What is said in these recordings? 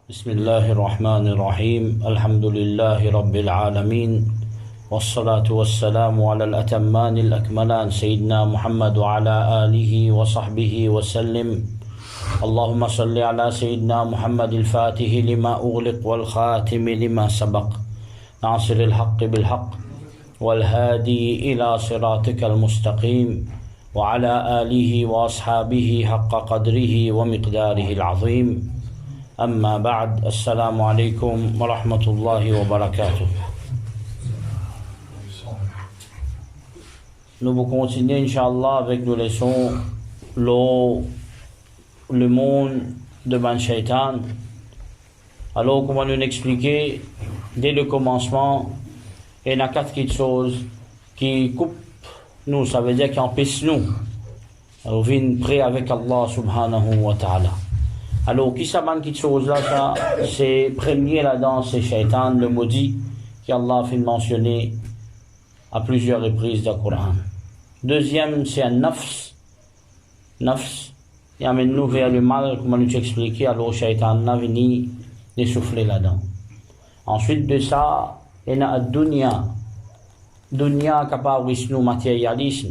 بسم الله الرحمن الرحيم الحمد لله رب العالمين والصلاة والسلام على الأتمان الأكملان سيدنا محمد وعلى آله وصحبه وسلم اللهم صل على سيدنا محمد الفاتح لما أغلق والخاتم لما سبق ناصر الحق بالحق والهادي إلى صراطك المستقيم وعلى آله وأصحابه حق قدره ومقداره العظيم أما بعد السلام عليكم ورحمة الله وبركاته. Nous allons continuer Inch'Allah avec nos leçons le monde de Ban Shaitan. Alors comment nous expliquer dès le commencement il y a quatre choses qui coupent nous, ça veut dire qui empêchent nous à venir près avec Allah subhanahu wa ta'ala. Alors, qui s'abonne cette chose-là, ça, c'est premier là-dedans, c'est Shaitan, le maudit, qu'Allah a fait mentionner à plusieurs reprises dans le Coran. Deuxième, c'est un nafs. Nafs, il amène nous vers le mal, comme nous expliqué, alors Shaitan a venu les souffler là-dedans. Ensuite de ça, il y a dunya. Dunya capable de nous matérialisme.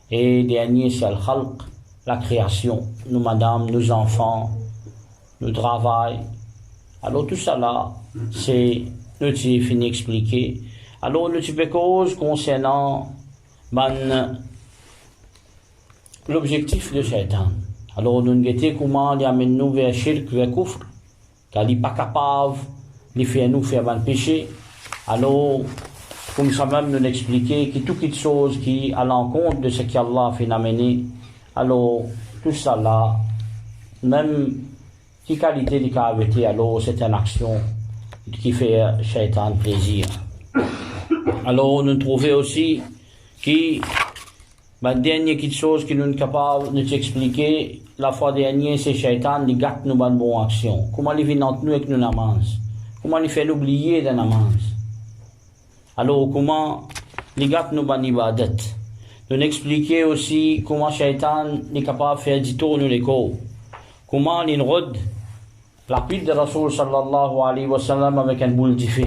Et dernier, c'est le khalq. La création, nous madame, nos enfants, nous travail. Alors tout ça là, c'est nous fini expliquer. Alors nous type cause concernant l'objectif de Shaitan. Alors nous guetter comment il amène nous vers shirk, vers kufr, car il n'est pas capable de faire nous faire un péché. Alors comme ça même nous expliquer que toute chose qui à l'encontre de ce qu'Allah a fait amener. Alors, tout ça là, même qui qualité de cavité, alors c'est une action qui fait Shaitan plaisir. Alors, nous trouvons aussi que la dernière chose que nous sommes capables de t'expliquer, la fois dernière, c'est Shaitan qui gâte nos bonnes actions. Comment il vient entre nous avec nos namaz? Comment il fait oublier des namaz? Alors, comment il gâte nos bonnes ibadat? Nous expliquer aussi comment Shaitan est capable de faire du tour nous les corps. Comment il rôde la pile de Rasoul sallallahu alayhi wa sallam avec un boule de feu.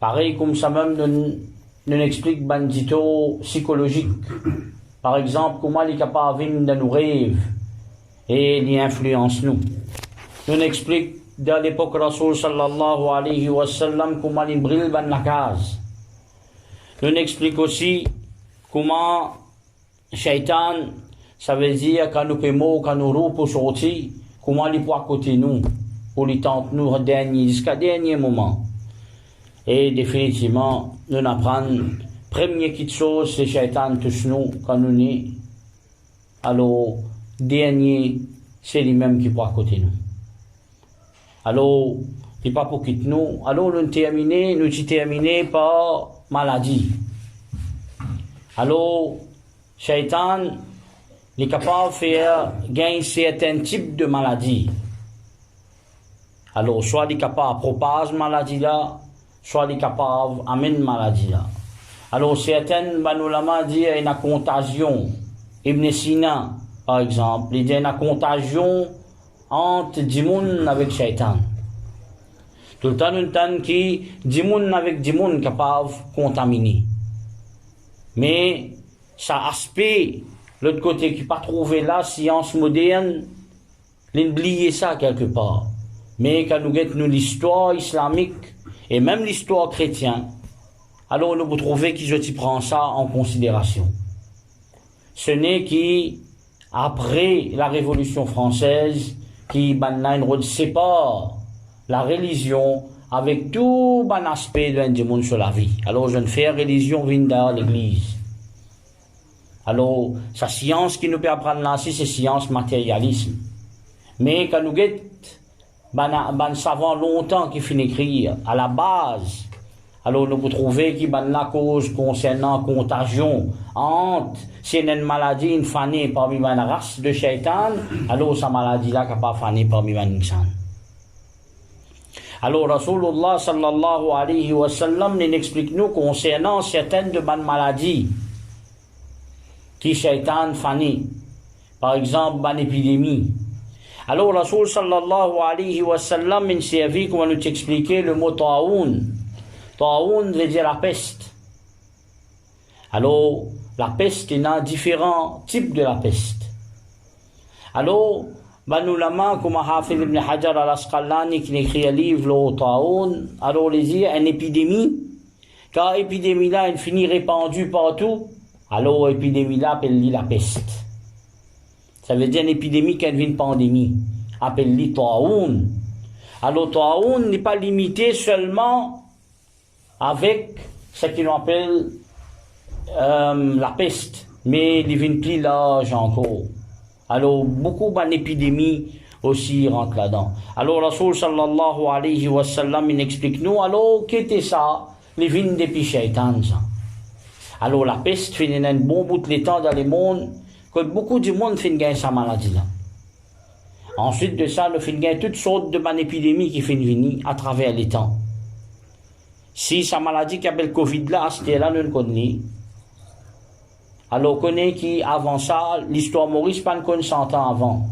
Pareil comme ça même nous explique bandito psychologique. Par exemple, comment il est capable de nous rêves et il influence nous. Nous explique dans l'époque Rasoul sallallahu alayhi wa sallam comment il brille dans la case. Nous explique aussi comment Shaitan, ça veut dire quand nous payons, quand nous roupons pour sortir, comment il peut à côté nous, pour lui tenter nous jusqu'à dernier moment. Et définitivement, nous apprenons, première petite chose, c'est Shaitan touche nous quand nous nés. Alors, dernier, c'est lui-même qui peut à côté nous. Alors, il n'est pas pour quitter nous. Alors, nous terminons par maladie. Alors, Shaitan est capable de faire gagner certains types de maladies. Alors, soit il est capable de propager la maladie là, soit il est capable d'amener la maladie là. Alors, certaines, nous dit une contagion. Ibn Sina, par exemple, il dit une contagion entre Dimoun avec Shaitan. Tout le temps, nous entendons que Dimoun avec Dimoun capable de contaminer. Mais, ça aspect, l'autre côté qui pas trouvé la science moderne, l'oublier ça quelque part. Mais quand nous regardons l'histoire islamique, et même l'histoire chrétienne, alors nous pouvons trouver qu'ils prennent ça en considération. Ce n'est qu'après la Révolution française, qui sépare la religion avec tout un aspect du monde sur la vie. Alors, je ne fais religion vient dans l'église. Alors, sa science qui nous peut apprendre là, c'est science matérialisme. Mais quand nous guettons, ban savant longtemps qui finit écrire, à la base, alors nous pouvons trouver qu'il y a la cause concernant contagion entre, si il y a une maladie, une fanée parmi la race de Shaitan, alors sa maladie là n'est pas fanée parmi les insan. Alors, Rasulullah sallallahu alayhi wa sallam nous explique nous concernant certaines de bonnes maladies qui Shaitan fanny. Par exemple, bonne épidémie. Alors, Rasoul sallallahu alayhi wa sallam, in servi, comment nous expliquer le mot ta'oun. Ta'oun veut dire la peste. Alors, la peste, il y a différents types de la peste. Alors, Banu Lama, comme Hafid ibn Hajar al-Asqalani, qui écrit un livre, le ta'oun, alors, les dire, une épidémie. Quand l'épidémie-là, elle finit répandue partout, alors, l'épidémie-là, appelle-lui la peste. Ça veut dire une épidémie qui est une pandémie. Appelle-lui ta'oun. Alors, ta'oun n'est pas limité seulement avec ce qu'on appelle la peste, mais il devient plus large encore. Alors, beaucoup d'épidémies aussi rentrent là-dedans. Alors, Rasoul sallallahu alayhi wa sallam, il explique nous, alors, qu'était ça? Les vignes depuis shaitan, ça. Alors, la peste fait un bon bout de temps dans le monde, que beaucoup de monde fait gagner sa maladie-là. Ensuite de ça, le fait gagner toutes sortes de épidémies qui finissent venir à travers les temps. Si sa maladie qui appelle Covid-là, c'était là, nous le connaissons. Alors, on connaît qui, avant ça, l'histoire Maurice, pas de 100 ans avant.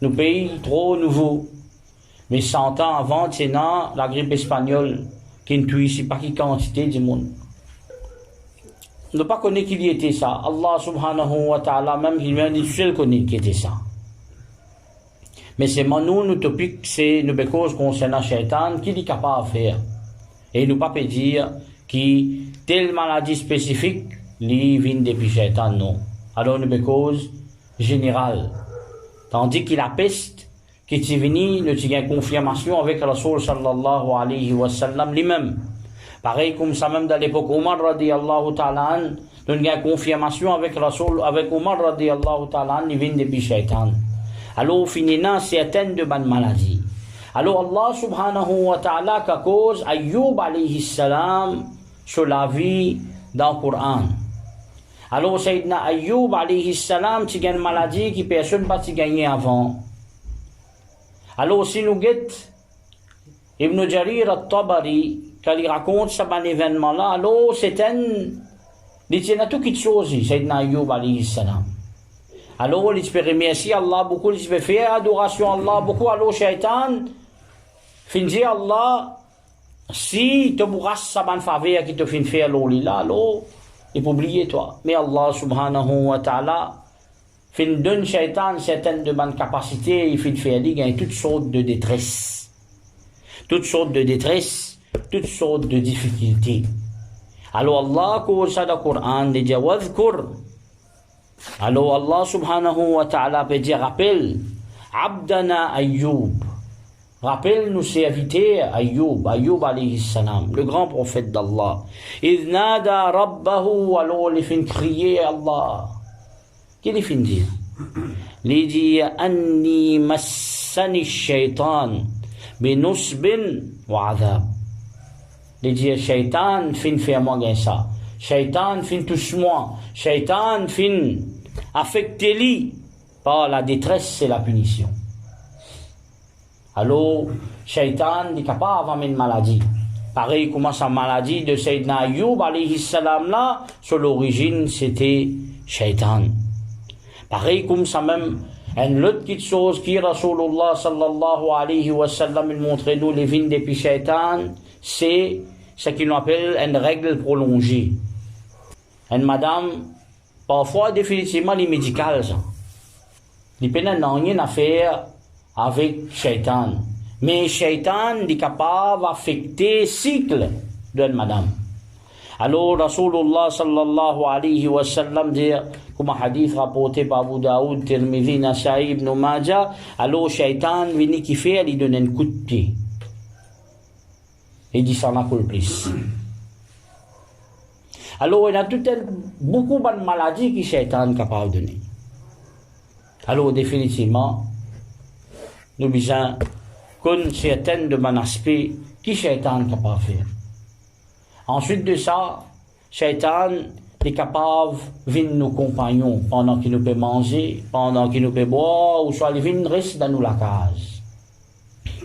Nos pays, trop nouveau. Mais 100 ans avant, c'est la grippe espagnole, qui ne tue ici pas qui quantité du monde. On ne pas connaît qui y était ça. Allah subhanahu wa ta'ala, même qui lui dit seul connaît qui était ça. Mais c'est nous, nous topic, c'est nous cause concernant Shaitan, qui est capable de faire. Et nous pas peut dire qui telle maladie spécifique, li vient depuis Shaitan, non. Alors nous cause générale. Tandis que la peste, qui est venue, nous avons une confirmation avec Rasoul sallallahu alayhi wa sallam lui-même. Pareil comme ça même dans l'époque Omar radiyallahu ta'ala, nous avons une confirmation avec Rasoul, avec Omar radiyallahu ta'ala, il vient depuis Shaitan. Alors finina certaines de bonnes maladies. Alors Allah subhanahu wa ta'ala qu'a cause Ayyub alayhi salam sur la vie dans le Coran. Alors Sayyidina Ayyub alayhi salam tu gagnes une maladie qui personne pas gagné avant. Alors si nous guette Ibn Jarir al-Tabari quand il raconte ce bon événement-là, alors c'est il tient à tout quelque chose, Sayyidina Ayyub alayhi salam. Alors il peut remercier Allah beaucoup, il peut faire adoration à Allah beaucoup, alors Shaitan fin dire Allah, si tu bourras sa bonne faveur qui te fin faire l'olila, alors il peut oublier toi. Mais Allah subhanahu wa ta'ala fin donne Shaitan certaines de bonnes capacités, il fin faire gagner toutes sortes de détresse. Toutes sortes de détresse, toutes sortes de difficultés. Alors Allah, cause ça dans le Coran, il dit Wadhkur. Alors Allah subhanahu wa ta'ala peut dire rappelle, Abdana Ayyub. Rappelle nos serviteurs Ayyub alayhi salam, le grand prophète d'Allah. Il nada rabbahu, alors il fait crier Allah. Qu'est-ce qu'il fait dire? Il dit Anni massani shaitan binusbin wa adhab. Il dit Shaitan fin faire moi ça. Shaitan fin touche moi. Shaitan fin affecter lui par la détresse et la punition. Alors, Shaitan est capable d'avoir une maladie. Pareil comme sa maladie de Sayyidina Ayyub alayhi salam là, sur l'origine c'était Shaitan. Pareil comme ça même, une autre petite chose qui Rasulullah sallallahu alayhi wa sallam il montre nous les vignes depuis Shaitan, c'est ce qu'on appelle une règle prolongée. Une madame, parfois définitivement les médicales, il n'y a rien à faire avec Shaitan. Mais Shaitan est capable d'affecter le cycle d'une madame. Alors Rasulullah sallallahu alayhi wa sallam dit, comme un hadith rapporté par Abu Daoud, Tirmidhi, Nasa'i, Ibn Majah, alors Shaitan vient qui fait, il donne un coup de pied. Il dit ça n'a pas plus. Alors il y a beaucoup de maladies que Shaitan est capable de donner. Alors définitivement, nous besoin qu'on certaines de mon aspect qui Shaitan est capable de faire. Ensuite de ça, Shaitan est capable de venir nos compagnons pendant qu'il nous peut manger, pendant qu'il nous peut boire, ou soit il vient rester dans nous la case.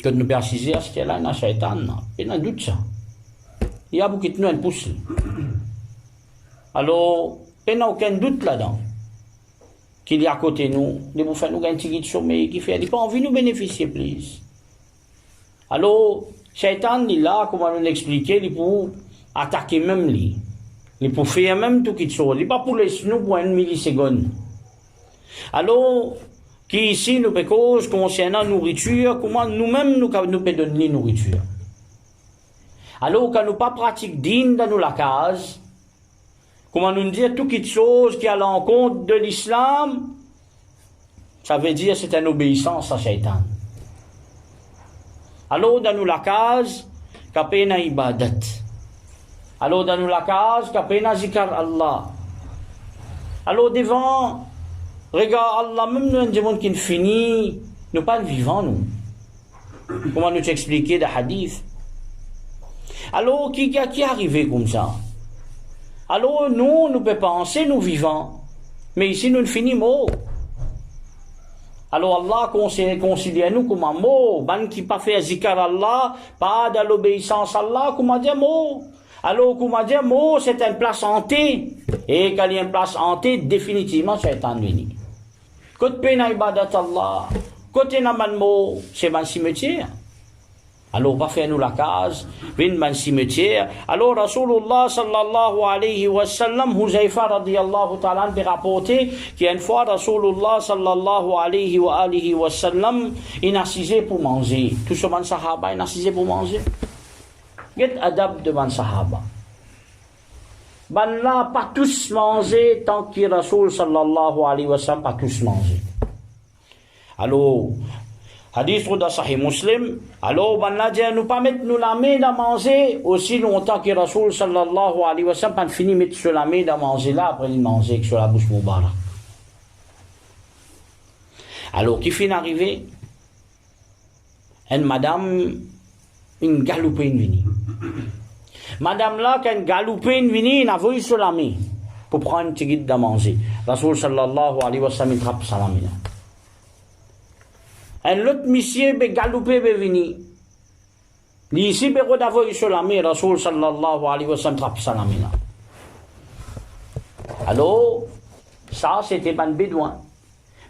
Que nous peut assister à ce qu'il y a là, il y a Shaitan, il y a doute ça. Il y a beaucoup de nous, elle pousse. Alors, il n'y a aucun doute là-dedans. qu'il y a à côté de nous, de vous faire nous gagner un petit de sommeil, qui fait, il n'a pas envie de nous bénéficier plus. Alors, Shaitan, il est là, comment nous l'expliquer, il pour attaquer même lui. Il pour faire même tout qui chose. Il n'est pas pour laisser nous pour une milliseconde. Alors, qui ici nous peut cause concernant la nourriture, comment nous-mêmes nous pouvons donner la nourriture. Alors, quand nous pas pratiquons digne dans la case, comment nous dire tout quelque chose qui est à l'encontre de l'islam, ça veut dire c'est une obéissance à Shaitan. Alors, dans nous la case, kapena ibadat. Alors, dans nous la case, kapena zikar Allah. Alors, devant, regarde Allah, même nous, des gens qui finissent, nous pas vivants, nous. Comment nous t'expliquer des hadiths? Alors, qui est arrivé comme ça? Alors, nous pouvons penser, nous vivons. Mais ici, nous finissons. Alors, Allah considère nous comme un mot. Ben qui pas fait zikar Allah, pas de l'obéissance à Allah, comment dire mot? Alors, comment dire mot, c'est une place hantée. Et quand il y a une place hantée, définitivement, c'est un venu. Côté pena ibadat Allah, côté naman mot, c'est un cimetière. Alors, pas faire nous la case, vin man cimetière. Alors, Rasulullah sallallahu alayhi wa sallam, Huzaifa radiyallahu ta'ala, peut rapporter qu'une fois, Rasulullah sallallahu alayhi wa sallam, il assisé pour manger. Tout ce man sahaba, il assisé pour manger. Get adab de man sahaba. Ben là, pas tous manger tant que Rasul sallallahu alayhi wa sallam, pas tous manger. Alors, hadith de Sahih Muslim, alors ben là, nous pas mettre nous la main à manger aussi longtemps que Rasul sallallahu alayhi wa sallam, pas fini mettre sur la main à manger là, après il manger sur la bouche moubarak. Alors, qui finit d'arriver? Une madame, une galopine vini. Madame là, quand une galopine vini, il a voulu sur la main pour prendre une petite de manger. Rasul sallallahu alayhi wa sallam, il trappe sa main là. Un autre monsieur be galopé be vini. Ici be d'avoir sur la main, Rasul sallallahu alayhi wa sallam trappe sa main là. Alors, ça c'était pas un bédouin.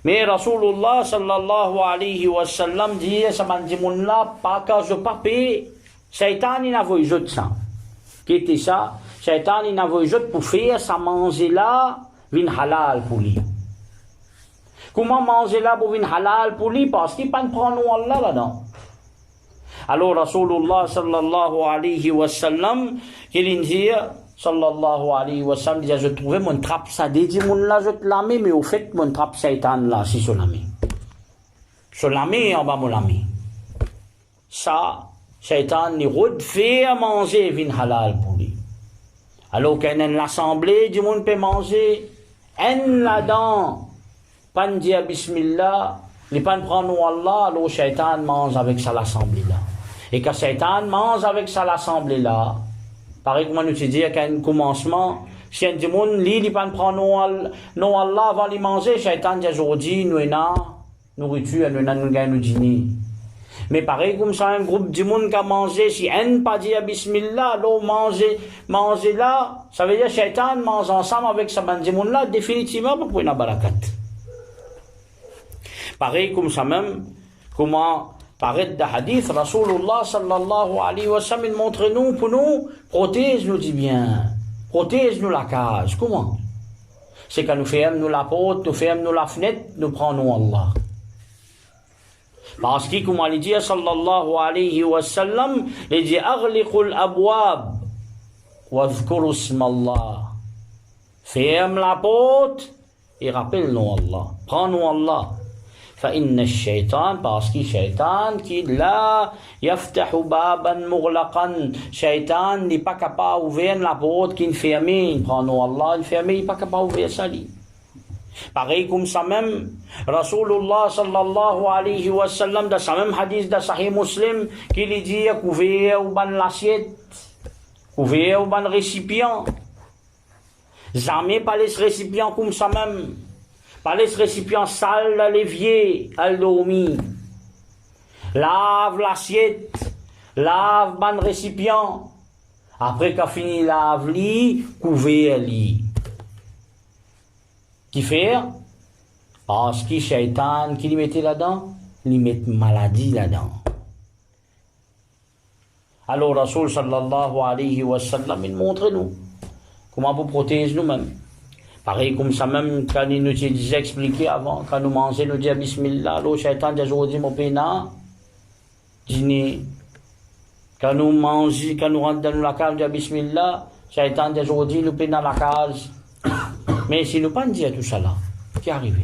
Mais Rasulullah sallallahu alayhi wa sallam dit, ça m'a dit mon là, pas que je pas paye. Shaitan il n'a voulu jeter ça. Qui était ça? Shaitan il n'a voulu jeter pour faire ça manger là, vin halal pour lui. Comment manger là pour vin halal pour lui? Parce qu'il ne prend pas Allah là-dedans. Alors Rasulullah sallallahu alayhi wa sallam, qu'il dit, sallallahu alayhi wa sallam, dit, je trouvais mon trappe ça, dit, mon là, je te la mets, mais au fait, mon trappe Shaitan là, si sur la main. Sur la main, en bas, mon la main. Ça, Shaitan, il refait à manger vin halal pour lui. Alors qu'il y a une assemblée, du monde peut manger, un là-dedans, pas dire bismillah, les pas prendre Allah, alors Shaitan mange avec ça l'assemblée là. Et quand Shaitan mange avec ça l'assemblée là, pareil comme nous te dire qu'à un commencement, si un monde lit, il pas prendre non Allah avant de manger, Shaitan dit aujourd'hui, nous avons nourriture, nous avons dîner. Mais pareil comme ça, un groupe de monde qui a mangé, si un pas dit bismillah, alors manger là, ça veut dire Shaitan mange ensemble avec ça, ben, monde là, définitivement, pour une barakat. Pareil comme ça même, comment paraît dans le hadith, Rasulullah sallallahu alayhi wa sallam, il montre nous, pour nous, protège nous dit bien, protège nous la cage. Comment? C'est quand nous fermons nous la porte, nous fermons nous la fenêtre, nous prenons Allah. Parce que, comme il dit, sallallahu alayhi wa sallam, il dit, aghliqul abwab, wa dhkuru ismallah. Ferme la porte, et rappelle-nous Allah. Prends-nous Allah. فإن الشيطان parce que Shaitan qui là يفتح بابا مغلقا Shaitan n'est pas capable d'ouvrir la porte qui est fermée. Prends-nous Allah, il fermé, il n'est pas capable d'ouvrir ça. Pareil comme ça même, Rasulullah sallallahu alayhi wa sallam, dans ce même hadith de Sahih Muslim, qui lui dit couvert ou ban l'assiette, couvert ou ban récipient. Jamais pas les récipients comme ça même. Pas les récipients sales à l'évier, à l'omi. Lave l'assiette, lave ban récipient. Après qu'a fini lave-li, couvert-li. Qui fait? Parce que Shaitan, qui lui mettait là-dedans? Il met maladie là-dedans. Alors, Rasoul sallallahu alayhi wa sallam, il montre nous comment vous protéger nous-mêmes. Pareil comme ça même, quand il nous disait expliqué avant, quand nous mangeons, nous disons Bismillah, le Shaitan dit aujourd'hui, mon pénat, dîner. Quand nous mangeons, quand nous rentrons dans la case, nous disons Bismillah, Shaitan dit aujourd'hui, nous pénat la case. Mais si nous ne pas dire tout ça là, qu'est arrivé?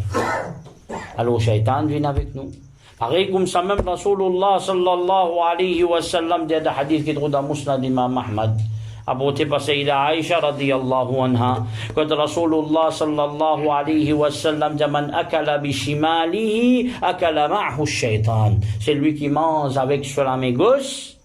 Alors, Shaitan vient avec nous. Pareil comme ça même, Rasulullah sallallahu alayhi wa sallam, dit un hadith qui est dans Musnad Imam Ahmad. apporté par Sayyida Aïcha radiyallahu anha, quand Rasulullah sallallahu alayhi wa sallam dit man akala bishimalihi akala ma'hu shaitan, c'est lui qui mange avec la main gauche,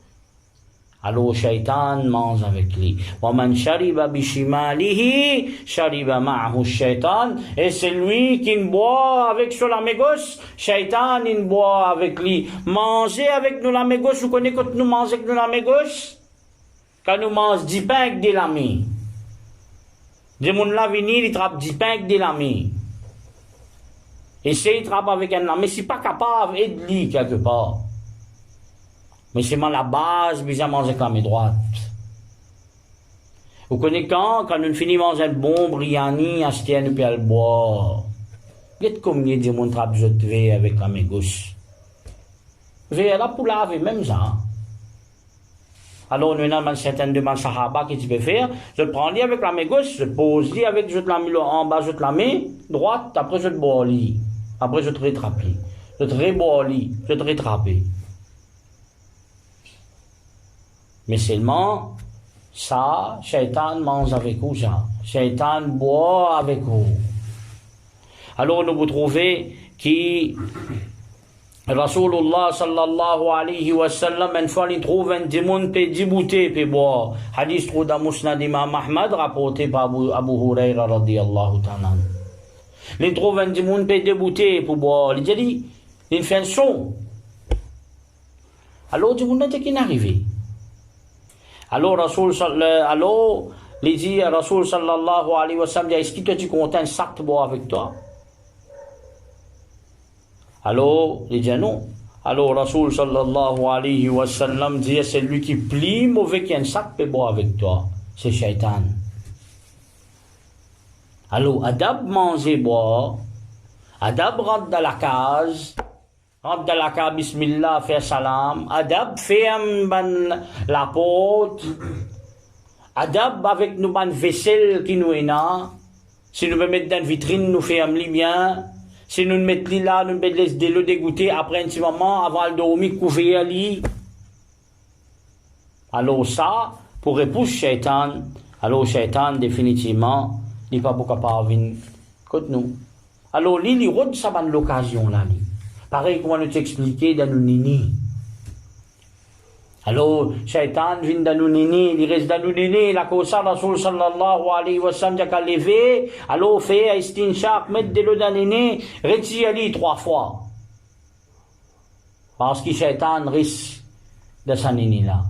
alors shaitan mange avec lui. Wa man shariba bishimalihi shariba ma'hu shaitan, et c'est lui qui boit avec la main gauche, shaitan il boit avec lui. Manger avec nous la main gauche, vous connaissez quand nous mangeons avec nous la main gauche? Quand nous mangeons 10 pains avec de la main. Des gens là venir, ils trappent 10 pains avec de la main. Essayez de trapper avec un la mais si pas capable, aide-lui quelque part. Mais c'est la base, bien manger avec la main droite. Vous connaissez quand nous finissons manger un bon briani, acheter un peu à le boire. Qu'est-ce combien de gens trappent avec la main gauche? Veille là pour laver, même ça. Alors, nous avons un certain nombre de sahaba qui peut faire. Je le prends avec la main gauche, je pose avec, je te la mets en bas, je te la mets droite, après je te bois lit. Après je te rattrape. Je te rebois lit, je te rattrape. Mais seulement, ça, Shaitan mange avec vous, ça. Shaitan boit avec vous. Alors, nous vous trouvez qui Rasulullah sallallahu alayhi wa sallam, une fois il trouve un démon peut débouter peut boire. Hadith trouve dans Musnad Imam Ahmad rapporté par Abu Huraira radiyallahu ta'ala. Il trouve un démon peut débouter pour boire. Il dit, il fait un son. Alors le démon n'était qu'un arrivé. Alors il dit à Rasul sallallahu alayhi wa sallam, est-ce que toi tu comptes un sac de boire avec toi? Alors, il dit non. Alors, Rasul sallallahu alayhi wa sallam dit, c'est lui qui plie mauvais qui a un sac de bois avec toi. C'est Shaitan. Alors, adab manger boire. Adab rentre dans la case. Rentre dans la case, bismillah, fait salam. Adab fait la porte. Adab avec nous ban vaisselle qui nous est là. Si nous mettons dans une vitrine, nous faisons bien. Si nous mettons là, nous mettons l'eau dégoûter après un petit moment, avant de dormir, couvrir lit. Alors ça, pour repousser Shaitan, alors Shaitan, définitivement, il n'est pas beaucoup capable de venir contre nous. Alors, il route ça dans l'occasion là. Pareil, comment nous t'expliquer dans nos nini. Alors, Shaitan vient dans nos nini, il reste dans nos nini, la cause ça, Rasul sallallahu alayhi wa sallam, il a levé, alors fait un istinshaq, mettre de l'eau dans nos nini, retire-lui 3 fois. Parce que Shaitan risque de sa nini là.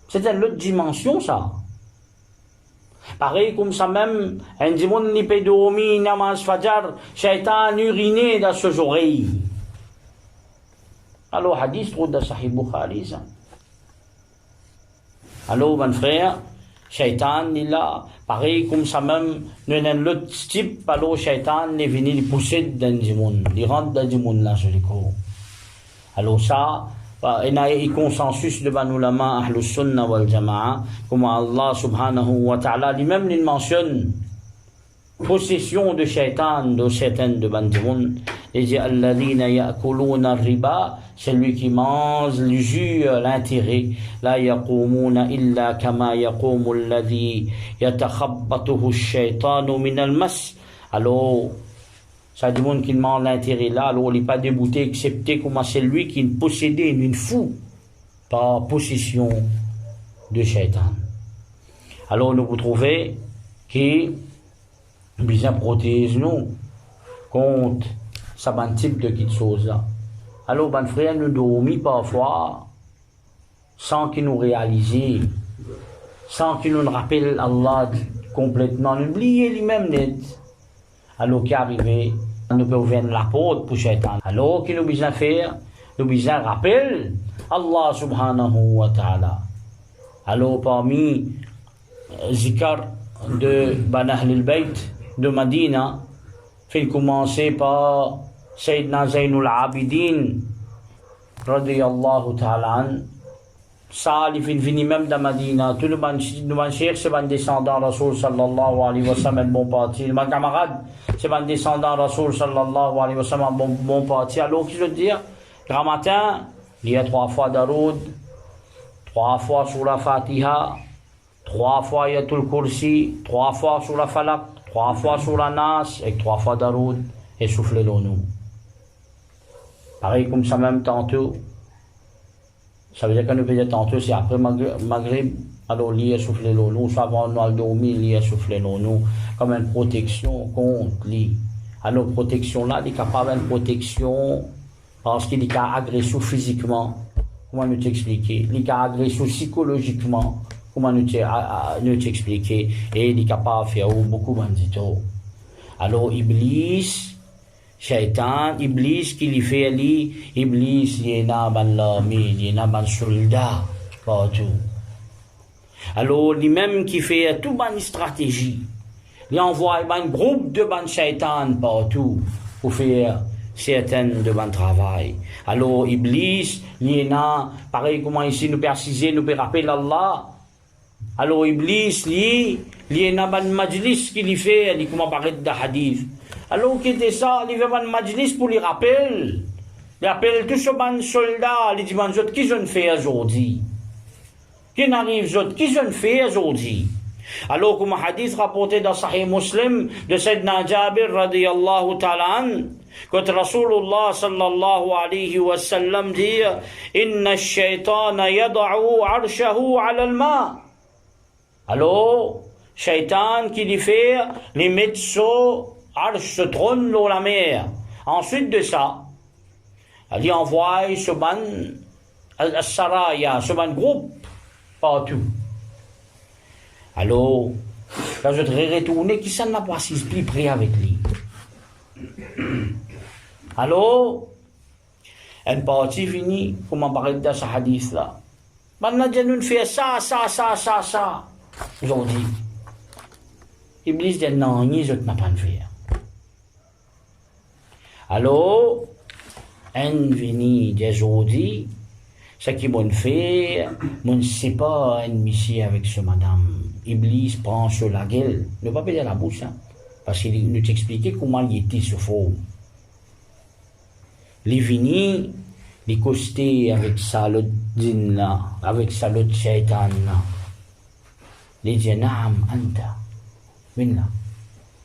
C'est une autre dimension ça. Pareil comme ça même, un démon ni peut dormir, namaz fajar, Shaitan uriné dans ses oreilles. Alors, hadith trouve dans Sahih Bukhari, ça. Alors, mon frère, Shaitan, il là, pareil comme ça même, nous avons l'autre type, alors Shaitan, il est venu, il pousser dans le monde, il rentre dans le monde là, sur les corps. Alors, ça, il y a un consensus devant nous, la main, Ahlus Sunnah wal Jama'a, comme Allah subhanahu wa ta'ala, lui-même, il mentionne possession de Shaitan, de certaines de Bandimun. Il dit alladhina ya'kuluna riba, c'est lui qui mange l'usure, l'intérêt. La yaqumuna illa kama yaqumu alladhi yatakhabbathu ash-shaytanu min al-mas. Alors, ça dit qu'il mange l'intérêt là, alors il n'est pas débouté, excepté comment c'est lui qui est possédé, une fou, par possession de Shaitan. Alors, nous vous trouvez qui bien protège nous contre ça ban type de quelque chose là. Alors ban frère nous dormit parfois sans qu'il nous réalise, sans qu'il nous rappelle Allah complètement, oublier lui-même net. Alors qui arrivé, Nous pouvons faire la porte pour Shaitan. Alors, qu'il nous besoin faire? Nous besoin rappeler Allah subhanahu wa ta'ala. Alors, parmi zikr de Ban Ahl al-Bayt de Madina, fait commencer par Sayyidina Zainul Abidin radiyallahu ta'ala an. Ça, il finit même dans Madina. Tout le monde cherche, c'est un descendant Rasoul sallallahu alayhi wa sallam, bon parti. Ma camarade, c'est un descendant Rasoul sallallahu alayhi wa sallam, bon parti. Alors, qu'est-ce que je veux dire? Grand matin, il y a 3 fois Daroud, 3 fois sur la Fatiha, 3 fois Yatul Kursi, 3 fois sur la Falak, 3 fois sur la Nas, et 3 fois Daroud, et souffler l'eau-nous. Pareil comme ça même tantôt. Ça veut dire qu'on peut dire tantôt, c'est après Maghrib, alors l'y souffler l'eau-nous, soit avant nous dormir, l'y souffler l'eau-nous, comme une protection contre l'y. Alors, protection là, il est capable d'une protection parce qu'il est agressif physiquement. Comment nous t'expliquer? Il est agressif psychologiquement. Comment nous t'expliquer? Et il est capable de faire beaucoup de bandito. Alors, Iblis, Shaitan, Iblis, qui lui fait lui, Iblis, il y a ban l'armée, il y a ban soldat, partout. Alors, lui-même qui fait tout ban stratégie, il envoie un groupe de ban Shaitan partout pour faire certaines de ban travail. Alors, Iblis, il y a, pareil comment ici nous préciser, nous rappeler Allah. Alors, Iblis, il y a un majlis qui lui fait, il comment paraît de hadith. Alors, qui était ça, il y avait un majlis pour les rappeler. Il appelle tous ces soldats, il dit, qui j'en fais aujourd'hui? Qui n'arrive, qui j'en fais aujourd'hui? Alors, comme un hadith rapporté dans Sahih Muslim de Sayyidina Jabir radiyallahu ta'ala an, quand Rasulullah sallallahu alayhi wa sallam dit, Inna ash-shaytana yada'u arshahu ala al-ma. Alors, Shaitan qui lui fait, les médecins, arsh se trône dans la mer. Ensuite de ça, elle envoie ce ban, al-saraya, ce ban groupe, partout. Alors, quand je te retourner, qui s'en n'a pas si plus près avec lui? Alors, une partie finie, comment parler de ce hadith-là? Maintenant, nous fait ça. Aujourd'hui. Iblis dit non, ni je ne pas fait. Alors, un vini d'aujourd'hui, ce qui m'ont fait, je ne sais pas un monsieur avec ce madame. Iblis prend sur la gueule, ne pas péter la bouche, hein, parce qu'il nous expliquait comment il était ce faux. Les vini, les costés avec ça, l'autre djinn là, avec ça, l'autre shaitan là. Les dit, naam, anta, viens là.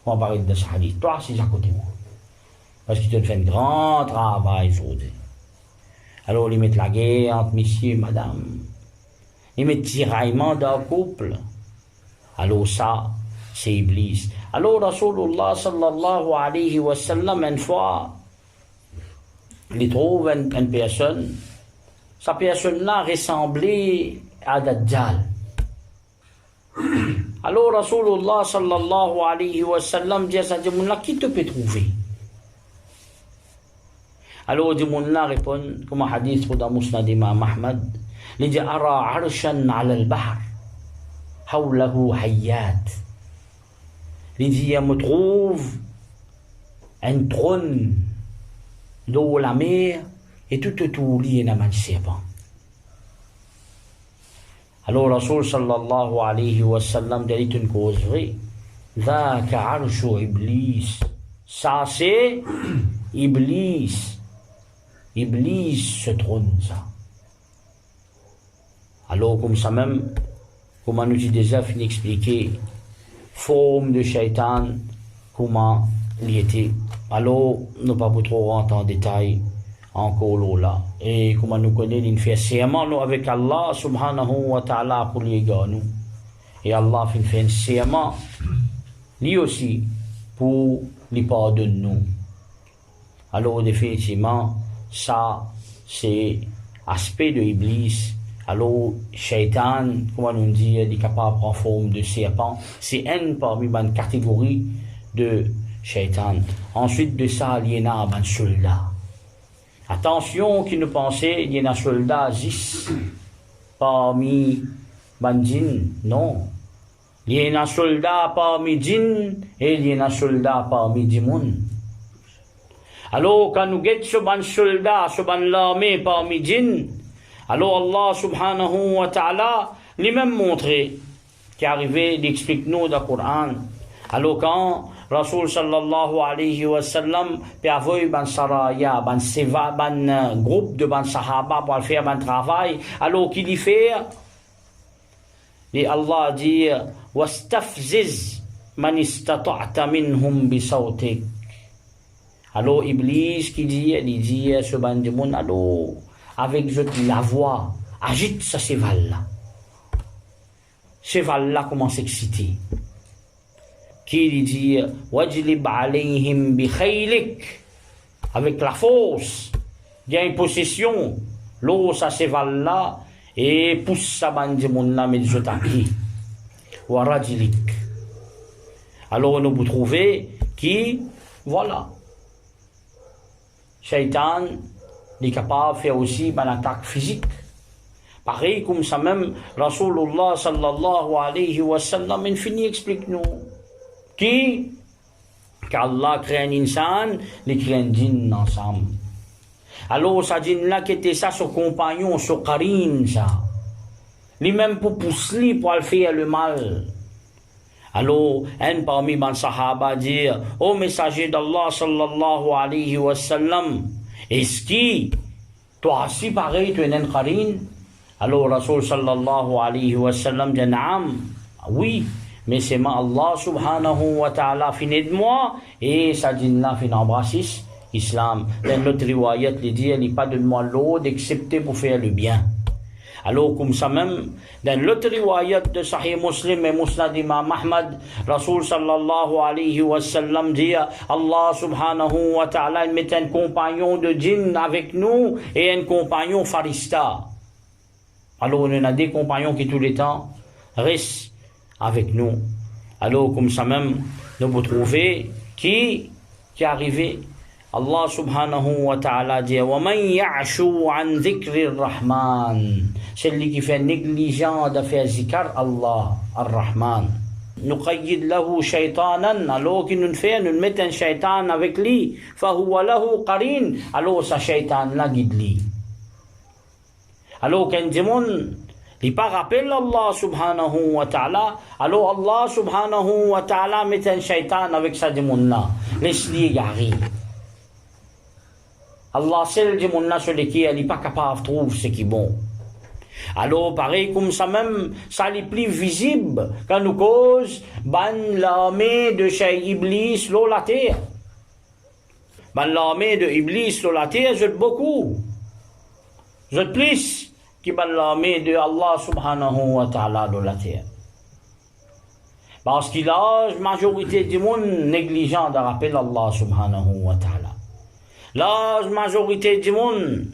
On va parler de ce hadith. Toi, c'est à côté de moi. Parce qu'il te fait un grand travail aujourd'hui. Alors, ils mettent la guerre entre messieurs et madame. Ils mettent tiraillement dans le couple. Alors, ça, c'est Iblis. Alors, Rasulullah sallallahu alayhi wa sallam, une fois, il trouve une personne. Sa personne-là ressemblait à Dajjal. Alors, Rasulullah sallallahu alayhi wa sallam dit à sa dimoun-là, qui te peut trouver? Alors, dimoun-là répond, comme un hadith dans Musnad Imam Ahmad, il dit, Ara arshan ala al-bahr, hawlahu hayyat. Il dit, je me trouve un trône dans la mer et tout autour il y a un serpent. Alors, Rasul sallallahu alayhi wa sallam dit une cause vraie. Dhaka arshu Iblis. Ça, c'est Iblis. Iblis se trône, ça. Alors, comme ça même, comment nous déjà fini d'expliquer, forme de shaitan, comment il était. Alors, nous ne pas trop rentrer en détail encore là. Et comment nous connaissons, il fait serment avec Allah subhanahu wa ta'ala pour les gars nous. Et Allah fait un serment, lui aussi, pour les pardonner nous. Alors, définitivement, ça, c'est aspect de Iblis. Alors, Shaitan, comment on dit, il est capable de prendre forme de serpent. C'est une parmi une catégorie de shaitan. Ensuite de ça, il y en a un soldat. Attention, qui nous pensait, il y en a un soldat, 10 parmi les djinns. Non. Il y en a un soldat parmi les djinns et il y en a un soldat parmi les djinns. Alors, quand nous guettons ce ban soldat, ce ban l'armée parmi les djinns, alors Allah subhanahu wa ta'ala lui-même montré qui est arrivé, il explique-nous dans le Coran. Alors quand Rasul sallallahu alayhi wa sallam peut avoir ban saraya, ban seva, ban groupe de ban sahaba pour faire ban travail, alors qu'il y fait, et Allah dit wastafziz man istata'ta minhum bi sawtik. Alors Iblis qui dit, il dit ce ban de monde, alors avec la voix, agite ce cheval-là. Cheval-là commence à s'exciter. Qui dit wajlib alayhim bi khaylik, avec la force, il y a une possession, l'eau ça cheval-là, et pousse sa bande de monde là, mais je t'acquis. Wa rajlik. Alors nous vous trouvez qui, voilà, Shaitan est capable de faire aussi une attaque physique. Pareil comme ça même, Rasulullah sallallahu alayhi wa sallam, infini explique-nous. Qui, qu'Allah crée un insan, il crée un djinn ensemble. Alors, ça djinn-là qui était ça, son compagnon, son karim, ça. Lui-même pour pousser, pour faire le mal. Alors, un parmi les sahaba dit, ô messager d'Allah sallallahu alayhi wa sallam, est-ce que toi aussi pareil, tu es un karim? Alors, Rasul sallallahu alayhi wa sallam dit, naam, oui, mais c'est ma Allah subhanahu wa ta'ala fini de moi, et ça dit là, fin embrassis, islam. Dans l'autre riwayat, il dit, il n'y a pas de moi l'eau d'excepter pour faire le bien. Alors, comme ça même, dans l'autre riwayat de Sahih Muslim et Musnad Imam Ahmad, Rasul sallallahu alayhi wa sallam dit, Allah subhanahu wa ta'ala met un compagnon de djinn avec nous et un compagnon farista. Alors, on a des compagnons qui tout le temps restent avec nous. Alors, comme ça même, nous vous trouvez qui est arrivé. Allah subhanahu wa ta'ala dit وَمَنْ يَعْشُوا عَنْ ذِكْرِ الرَّحْمَنِ, celui qui fait négligent de faire zikr Allah ar-Rahman. نُقَيِّدْ لَهُ شَيْطَانًا, alors qu'il nous fait, nous met un shaitan avec lui, فَهُوَ لَهُ قَرِينٌ, alors ce shaitan là guide lui. Alors quand Dimon il pas rappelle Allah subhanahu wa ta'ala, alors Allah subhanahu wa ta'ala met un shaitan avec sa Dimon là, laisse-lui égarer. Allah seul dit mon sur lequel il n'est pas capable de trouver ce qui est bon. Alors, pareil comme ça même, ça est plus visible quand nous cause l'armée de chez Iblis sur la terre. L'armée de Iblis sur la terre, je beaucoup. Je plus que l'armée de Allah subhanahu wa ta'ala sur la terre. Parce qu'il a la majorité du monde négligent de rappeler Allah subhanahu wa ta'ala. La majorité du monde,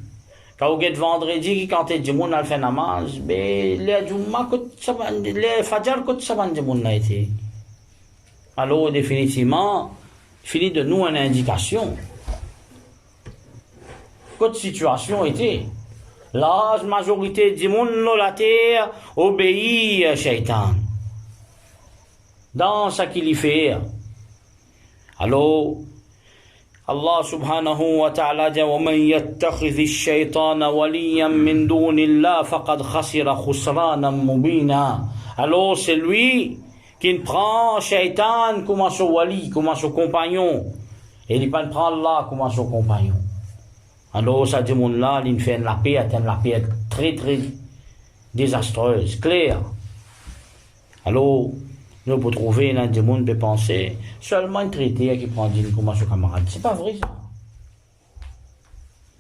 quand vous êtes vendredi, quand vous êtes du monde, vous faites namaz, mais les fajr, quand ça va du monde a été. Alors, définitivement, fini de nous une indication. Quelle situation était? La majorité du monde, la terre, obéit à Shaitan. Dans ce qu'il y fait. Alors, Allah subhanahu wa ta'ala dit وَمَنْ يَتَّخِذِ الشَّيْطَانَ وَلِيًّا مِّن دُونِ اللَّهِ فَقَدْ خَسِرَ خُسْرَانًا مُبِينًا. Alors c'est lui qui prend Shaitan comme son wali, comme son compagnon, et il ne prend Allah comme son compagnon. Alors ça dit mon là, il fait la paix, atteint la paix très très désastreuse, claire. Alors nous pour trouver un des monde de penser seulement un traité qui prend d'une comme son camarade. C'est pas vrai ça.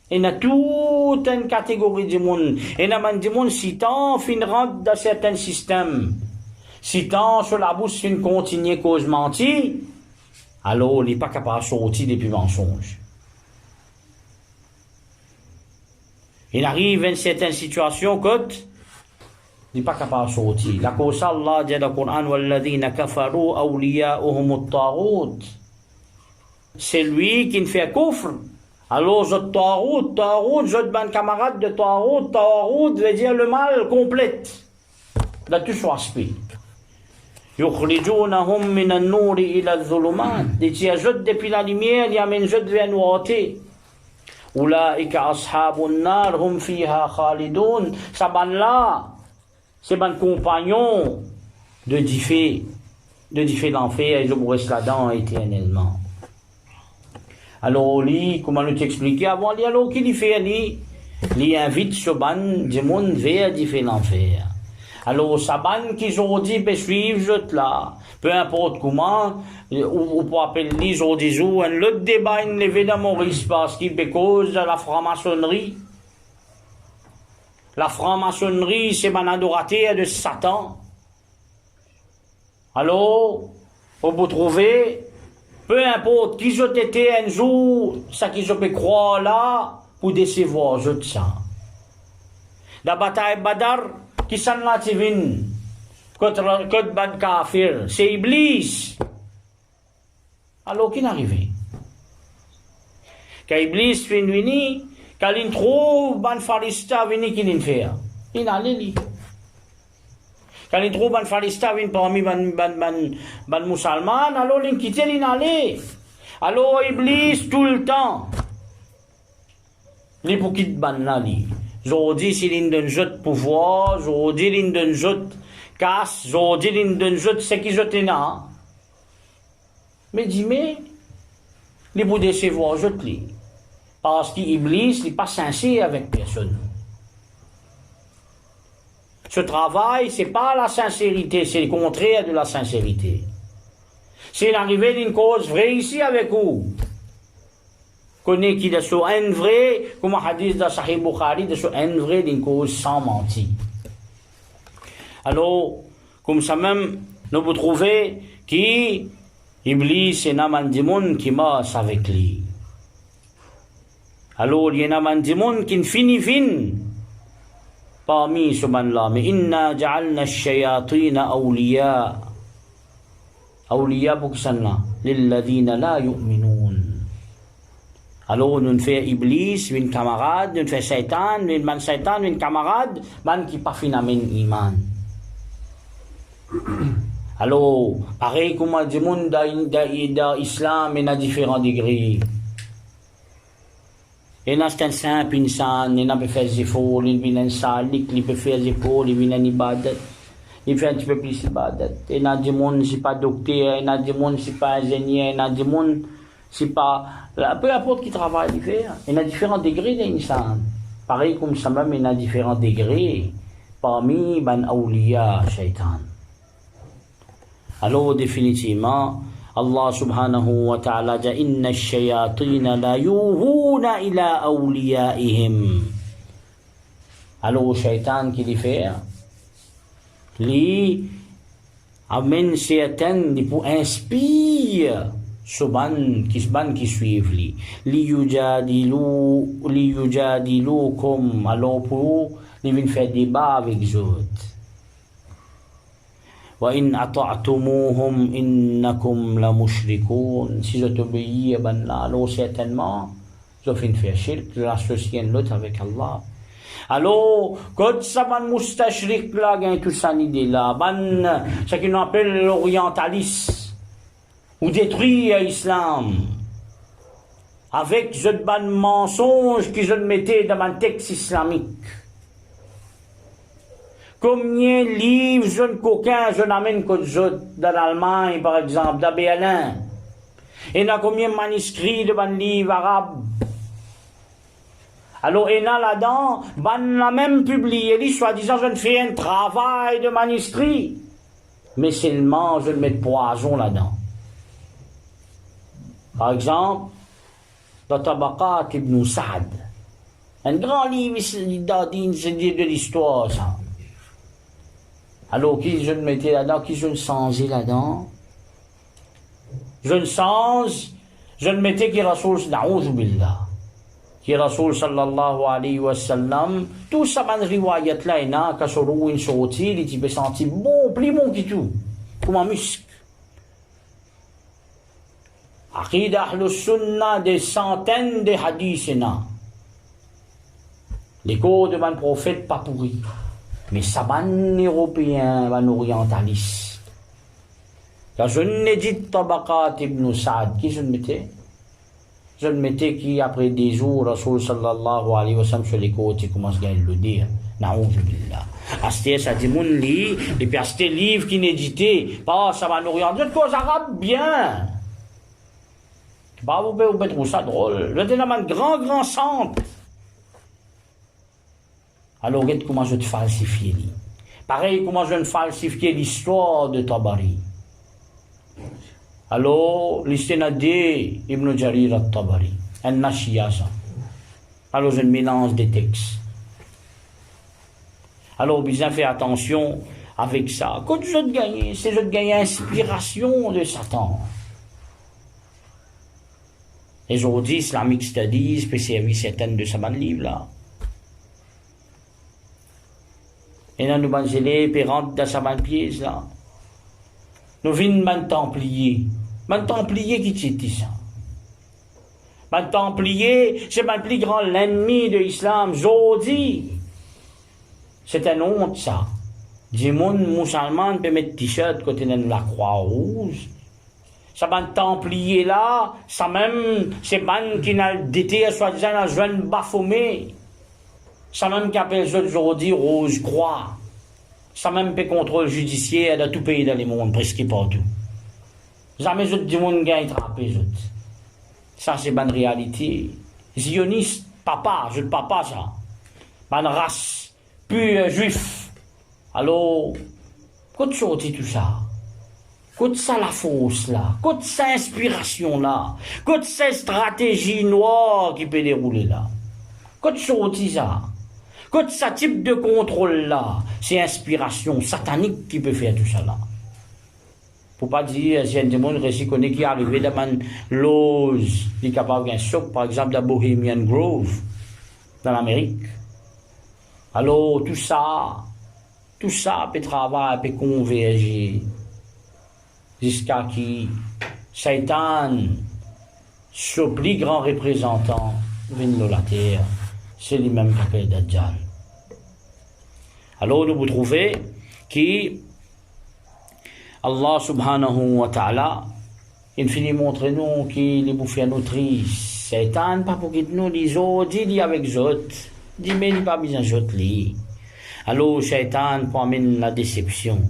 Il y a toute une catégorie de monde. Il y a des monde si tant fin rentre dans certains systèmes, si tant sur la bouche fin continue cause mentir, alors il n'est pas capable de sortir depuis mensonge. Il arrive à une certaine situation que il n'est pas capable de sortir. La cause Allah dit dans le Coran وَالَّذِينَ كَفَرُوا أَوْلِيَاؤُهُمُ الطَّاغُوتُ. c'est lui qui ne fait kufr. Alors, zot ta'oud, zot ban camarade de ta'oud veut dire le mal complète. Dans tout son aspect. يخرجونهم من النور إلى الظلمات. Dit, il jette depuis la lumière, il y a une jette vers la noirté. أولئك أصحاب النار هم فيها خالدون. Ça ban là, c'est ban compagnon de diffé l'enfer et je vous reste là-dedans éternellement. Alors, lui, comment nous t'expliquer avant, lui, alors, qu'il y fait, lui invite ce ban du monde vers diffé l'enfer. Alors, ça ban qu'ils ont dit, ben, suivre, je là. Peu importe comment, ou pour appeler les autres jours, le débat, il levé dans Maurice, parce qu'il est cause de la franc-maçonnerie. La franc-maçonnerie, c'est un adorateur de Satan. Alors, vous trouvez, peu importe qui ont été un jour, ça qu'ils ont pu croire là, pour décevoir, je te sens. La bataille Badar, qui s'en l'a tivin, contre Ban Kafir, c'est Iblis. Alors, qui est arrivé? Quand Iblis fin vini, quand il trouve Ban Farista vini, qui l'in fait? Il a allé. Quand il trouve Ban Farista vini parmi Ban Musulman, alors il quitte, il a allé. Alors, Iblis, tout le temps, il pour quitter Ban là, Aujourd'hui, si l'in donne jeu pouvoir, aujourd'hui, l'in donne jeu casse, aujourd'hui, l'in donne jeu ce qui jette là. Mais dis-moi, les pour décevoir, je te lis. Parce qu'Iblis n'est pas sincère avec personne. Ce travail, c'est pas la sincérité, c'est le contraire de la sincérité. C'est l'arrivée d'une cause vraie ici avec vous. Connaît qu'il a sur un vrai, comme un hadith de Sahih Bukhari, de sur un vrai d'une cause sans mentir. Alors, comme ça même, nous vous trouvez qui Iblis et Naman Dimon qui masse avec lui. Alors, il y a Naman Dimon qui finit fin parmi ce man-là. Mais inna ja'alna ash-shayatina awliya. Awliya pour que ça là. Lilladhina la yu'minun. Alors, nous faisons Iblis, une camarade, nous faisons Satan, une camarade, man qui pas finalement iman. Alors, pareil comme du monde dans l'islam, il y a différents degrés. Il y a un simple insan, il peut faire des efforts, il vient un salik, il peut faire des efforts, il vient un ibadat, il fait un petit peu plus ibadat. Il y a du monde, c'est pas docteur, il y a du monde, c'est pas ingénieur, il y a du monde, c'est pas, peu importe qui travaille, il fait. Il y a différents degrés d'insan. Pareil comme ça même, il y a différents degrés parmi ban awliya shaitan. Alors, définitivement, Allah subhanahu wa ta'ala dit inna ash-shayatina la yuhuna ila awliyaihim. Alors, shaitan qui les fait, lui amène certaines pour inspire ce ban qui suivent lui. Li yujadilukum. Alors, pour ils viennent faire débat avec les autres. وَإِنْ أَطَعْتُمُوهُمْ إِنَّكُمْ لَمُشْرِكُونَ. Si je t'obéis, ben là, alors certainement, je finis de faire shirk, je l'associe l'autre avec Allah. Alors, quand ça ban moustachrik là, gagne tout ça idée là, ban, ce qu'on appelle l'orientalisme, ou détruire l'islam, avec ce ban mensonge que je mettais dans un texte islamique. Combien de livres jeunes coquins je n'amène que d'autres dans l'Allemagne, par exemple, dans Berlin. Et il y a combien de manuscrits de ban livres arabes. Alors, il y a là-dedans, ban l'a même publié, lui, soi-disant, je ne fais un travail de manuscrit. Mais seulement, je ne mets de poison là-dedans. Par exemple, dans Tabaqat ibn Sa'd. Un grand livre de l'histoire, ça. Alors, qui je ne mettais là-dedans, qui je ne changeais là-dedans? Je ne mettais qui Rasoul, na'oudhu billah. Qui Rasoul sallallahu alayhi wa sallam, tout ça, man riwayat là, il y a, quand je roule une sortie, il peut sentir bon, plus bon que tout, comme un muscle. Aqida Ahlus Sunnah, des centaines de hadiths. Les codes de ban prophète pas pourris. Mais ça ban européen, ban orientaliste. Quand je n'ai dit Tabaqat ibn Sa'd, qui je ne mettais? Je ne mettais qui, après des jours, Rasul sallallahu alayhi wa sallam, sur les côtes, il commence à le dire. Na'oudhu billah. Asté, ça dit, mon lit, et puis asté livre qui n'édité, pas, ça va nous orienter, de cause arabe bien. Bah, vous pouvez mettre ça drôle. Je dans un grand centre. Alors, regarde comment je te falsifier. Pareil, comment je te falsifier l'histoire de Tabari. Alors, l'Istinadi Ibn Jarir al-Tabari, un Nashia, ça. Alors, je mélange des textes. Alors, bien fait attention avec ça. Quand je te gagne, c'est je te gagne inspiration de Satan. Et aujourd'hui, Islamic Studies peut servir certaines de ces livres là. Et là, nous banzelés, puis rentre dans sa pièce là. Nous venons man templier. Man templier qui t'est ça? Man templier, c'est le plus grand l'ennemi de l'islam. Aujourd'hui, c'est un honte ça. Des monde musulman peut mettre t-shirt côté de la croix rouge. Ça ban templier là, ça même, c'est ban qui n'a d'été, soi-disant, la jeune Baphomet. Ça même qui appelle ça aujourd'hui Rose Croix. Ça même fait contrôle judiciaire dans tout pays dans le monde, presque partout. Jamais je dis monde gagne attraper. Ça c'est ban réalité. Zioniste, papa, je ne papa ça. Ban race, puis juif. Alors, quand sorti tout ça? Quand ça la fausse là? Quand ça inspiration là? Quand ça stratégie noire qui peut dérouler là? Quand sorti ça? Quand ça type de contrôle là, c'est inspiration satanique qui peut faire tout ça là. Pour pas dire, si un démon récit connaît qui est arrivé dans une loge, il est capable d'un choc, par exemple, dans Bohemian Grove, dans l'Amérique. Alors, tout ça peut travailler, peut converger, jusqu'à qui Satan, ce plus grand représentant, vient de la terre. C'est lui-même qui appelle Dajjal. Alors, nous vous trouvez que Allah subhanahu wa ta'ala, il finit montrer nous qu'il est bouffé à nous triste. Satan, pas pour qu'il nous dise, oh, dis avec Zot. Dis, mais il n'est pas besoin de Zot. Alors, Satan, pour amener la déception.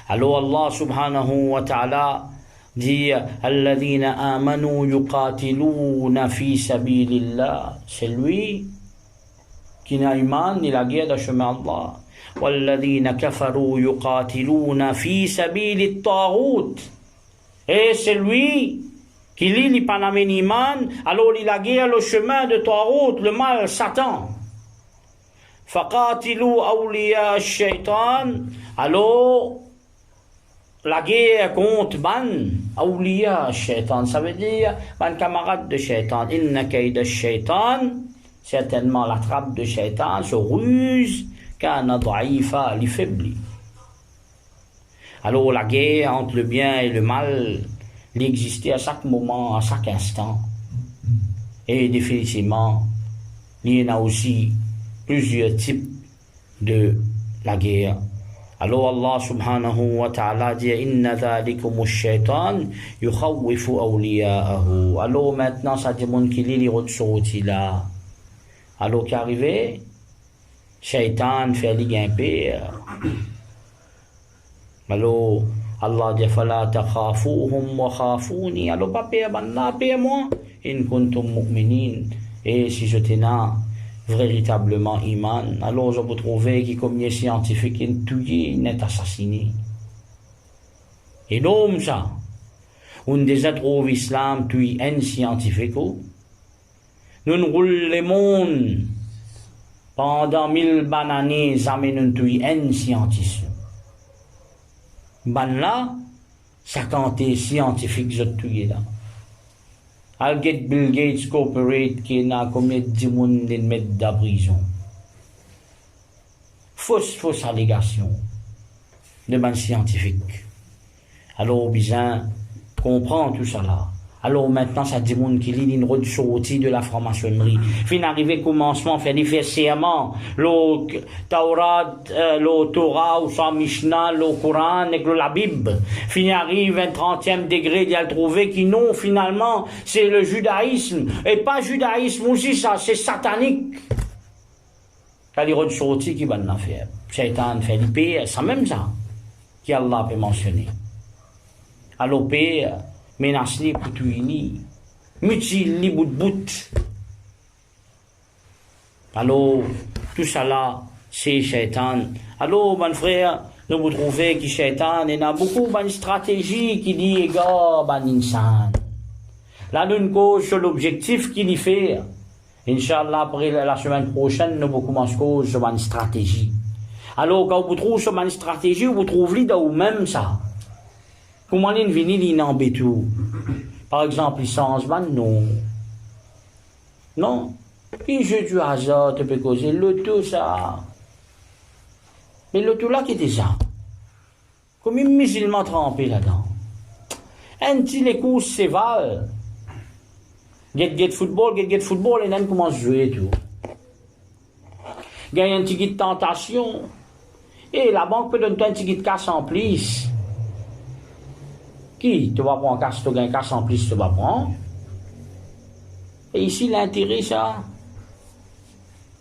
Alors, Allah subhanahu wa ta'ala dit, Alladhina amanu yuqatiluna fi sabilillah. C'est lui qui n'a iman ni la guerre de chemin d'Allah. Walladhina kafaru yuqatiluna fi sabili at-taghut. Et c'est lui qui lit les panamén iman, alors il a guerre le chemin de Taghut, le mal, Satan. Faqatilu awliya ash-shaytan. Alors la guerre contre ban awliya ash-shaytan, ça veut dire ban camarade de shaytan. Inna kayda ash-shaytan, certainement la trappe de shaytan se ruse kana da'ifa, li faibli. Alors la guerre entre le bien et le mal, il existait à chaque moment, à chaque instant. Et définitivement, il y en a aussi plusieurs types de la guerre. Alors Allah subhanahu wa ta'ala dit Inna dhalikum ash-shaytan yukhawwifu awliya'ahu. Alors maintenant, ça demande qu'il y ait les ressortis là. Alors qu'arrivé, Shaitan fait les grimper. Alors, Allah dit Fala takhafuhum wa khafuni. Alors, pas peur, moi. In kuntum mu'minin. Et si je là, véritablement iman, alors je vous trouver qui, comme les scientifiques, sont tués, sont assassinés. Et l'homme, ça, on déjà trouve l'islam tué un scientifique. Nous roulons le monde pendant 1000 années, ça mène tué un scientifique. Ben là, ça compte scientifique, je tué là. I'll get Bill Gates Corporate qui n'a combien de monde de mettre dans la prison. Fausse allégation de ban scientifique. Alors, bien, comprend tout ça là. Alors maintenant, ça dit monde qui lit une route sortie de la franc-maçonnerie. Fin arrivé commencement, fait des faits serment, le Taurat, le Torah, ou sa Mishnah, le Coran, et la Bible. Fin arrive un 30e degré d'y trouver qui non, finalement, c'est le judaïsme. Et pas judaïsme aussi, ça, c'est satanique. Quand les routes sorties qui vont en faire. Shaitan fait l'épée, c'est même ça, qui Allah peut mentionner. Alors, père, menace-les pour tout unis, mutile-les bout de bout. Alors, tout ça là, c'est Shaitan. Alors, mon frère, nous vous trouvez que Shaitan, il y a beaucoup de stratégies qui dit, gars, ben insan. Là, nous cause sur l'objectif qu'il y fait. Inch'Allah, après la semaine prochaine, nous commencerons sur une stratégie. Alors, quand vous trouvez sur une stratégie, vous trouvez dans vous-même ça. Comment les venir les embêter tout? Par exemple, licence, ben non. Non. Puis jeu du hasard, tu peux causer le tout ça. Mais le tout là qui était ça. Comme un musulman trempé là-dedans. Un petit les courses s'évalent. Get football, et là, commence à jouer tout. Gagne un ticket de tentation. Et la banque peut donner un ticket de casse en plus. Qui? Tu vas prendre un casse, tu gagnes un casse en plus, tu vas prendre. Et ici, l'intérêt, ça.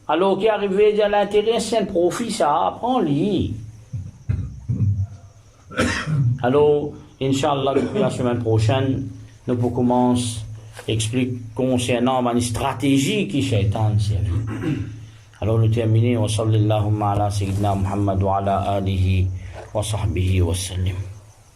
Alors, qui est arrivé à l'intérêt, c'est un profit, ça. Prends-le. Alors, Inch'Allah, depuis la semaine prochaine, nous pouvons commencer à expliquer concernant une stratégie qui Shaitan servi. Alors, nous terminons. Wa sallallahu ala sayyidina Muhammad wa ala alihi wa sahbihi wa sallim.